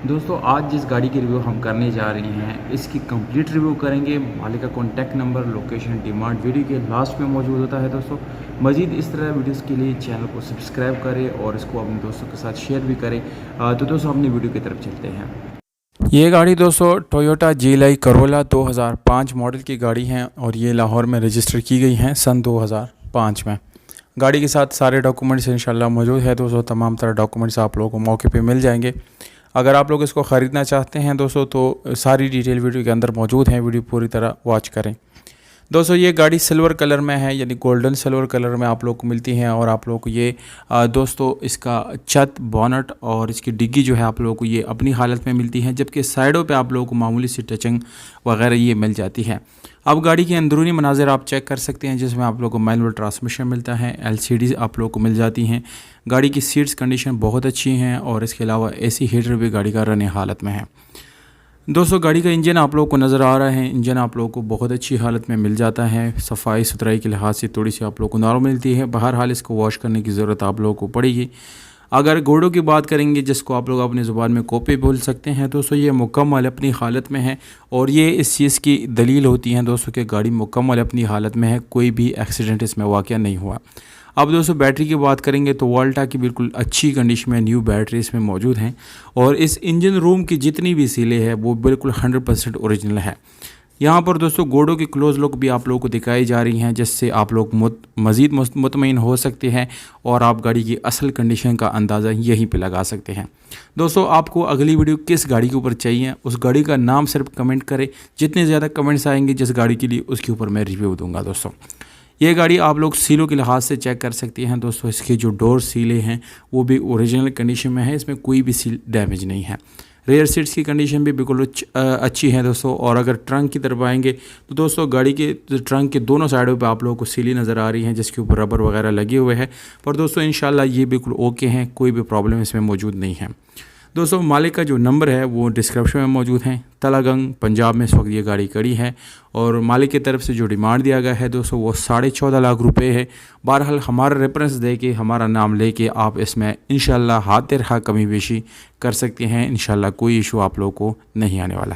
दोस्तों आज जिस गाड़ी की रिव्यू हम करने जा रहे हैं इसकी कंप्लीट रिव्यू करेंगे। मालिक का contact number, location, demand video के लास्ट में मौजूद होता है। दोस्तों मज़ीद इस तरह वीडियोस के लिए चैनल को सब्सक्राइब करें और इसको अपने दोस्तों के साथ शेयर भी करें। तो दोस्तों अपनी वीडियो की तरफ चलते हैं। ये गाड़ी दोस्तों टोयोटा जीलाई करोला 2005 मॉडल की गाड़ी है और ये लाहौर में रजिस्टर की गई है सन 2005 में। गाड़ी के साथ सारे डॉक्यूमेंट्स इंशाल्लाह मौजूद है दोस्तों। तमाम तरह डॉक्यूमेंट्स आप लोगों को मौके पे मिल जाएंगे। अगर आप लोग इसको ख़रीदना चाहते हैं दोस्तों तो सारी डिटेल वीडियो के अंदर मौजूद है, वीडियो पूरी तरह वॉच करें। दोस्तों ये गाड़ी सिल्वर कलर में है, यानी गोल्डन सिल्वर कलर में आप लोग को मिलती है। और आप लोग को ये दोस्तों इसका छत, बोनट और इसकी डिग्गी जो है आप लोगों को ये अपनी हालत में मिलती है, जबकि साइडों पे आप लोगों को मामूली सी टचिंग वगैरह ये मिल जाती है। अब गाड़ी के अंदरूनी मनाज़िर आप चेक कर सकते हैं, जिसमें आप लोगों को मैनुअल ट्रांसमिशन मिलता है, LCD आप लोगों को मिल जाती हैं। गाड़ी की सीट्स कंडीशन बहुत अच्छी हैं और इसके अलावा AC हीटर भी गाड़ी का रनिंग हालत में है। दोस्तों गाड़ी का इंजन आप लोगों को नज़र आ रहा है, इंजन आप लोगों को बहुत अच्छी हालत में मिल जाता है। सफाई सुथराई के लिहाज से थोड़ी सी आप लोगों को नॉर्मल मिलती है। बहरहाल इसको वॉश करने की ज़रूरत आप लोगों को पड़ेगी। अगर घोड़ों की बात करेंगे, जिसको आप लोग अपनी ज़ुबान में कोपे बोल सकते हैं दोस्तों, ये मुकम्मल अपनी हालत में है और ये इस चीज़ की दलील होती है दोस्तों कि गाड़ी मुकम्मल अपनी हालत में है, कोई भी एक्सीडेंट इसमें वाक़या नहीं हुआ। अब दोस्तों बैटरी की बात करेंगे तो वोल्टा की बिल्कुल अच्छी कंडीशन में न्यू बैटरी इसमें मौजूद हैं और इस इंजन रूम की जितनी भी सीलें हैं वो बिल्कुल 100% ओरिजिनल है। यहाँ पर दोस्तों गोडों की क्लोज़ लुक भी आप लोगों को दिखाई जा रही हैं, जिससे आप लोग मज़ीद मुतमईन हो सकते हैं और आप गाड़ी की असल कंडीशन का अंदाज़ा यहीं पे लगा सकते हैं। दोस्तों आपको अगली वीडियो किस गाड़ी के ऊपर चाहिए, उस गाड़ी का नाम सिर्फ कमेंट करें। जितने ज़्यादा कमेंट्स आएंगे जिस गाड़ी के लिए, उसके ऊपर मैं रिव्यू दूँगा। दोस्तों ये गाड़ी आप लोग सीलों के लिहाज से चेक कर सकते हैं दोस्तों। इसके जो डोर सीलें हैं वो भी ओरिजिनल कंडीशन में है, इसमें कोई भी सील डैमेज नहीं है। रेयर सीट्स की कंडीशन भी बिल्कुल अच्छी है दोस्तों। और अगर ट्रंक की तरफ आएंगे तो दोस्तों गाड़ी के ट्रंक के दोनों साइडों पे आप लोगों को सीली नज़र आ रही हैं, जिसके ऊपर रबर वगैरह लगे हुए हैं। पर दोस्तों इंशाल्लाह ये बिल्कुल ओके हैं, कोई भी प्रॉब्लम इसमें मौजूद नहीं है। दोस्तों मालिक का जो नंबर है वो डिस्क्रिप्शन में मौजूद है। तलागंग पंजाब में इस वक्त ये गाड़ी खड़ी है और मालिक की तरफ से जो डिमांड दिया गया है दोस्तों वो 14.5 लाख रुपए है। बहरहाल हमारा रेफरेंस दे के, हमारा नाम लेके आप इसमें इंशाल्लाह हाथ रहा कमी बेशी कर सकते हैं। इंशाल्लाह कोई इशू आप लोगों को नहीं आने वाला।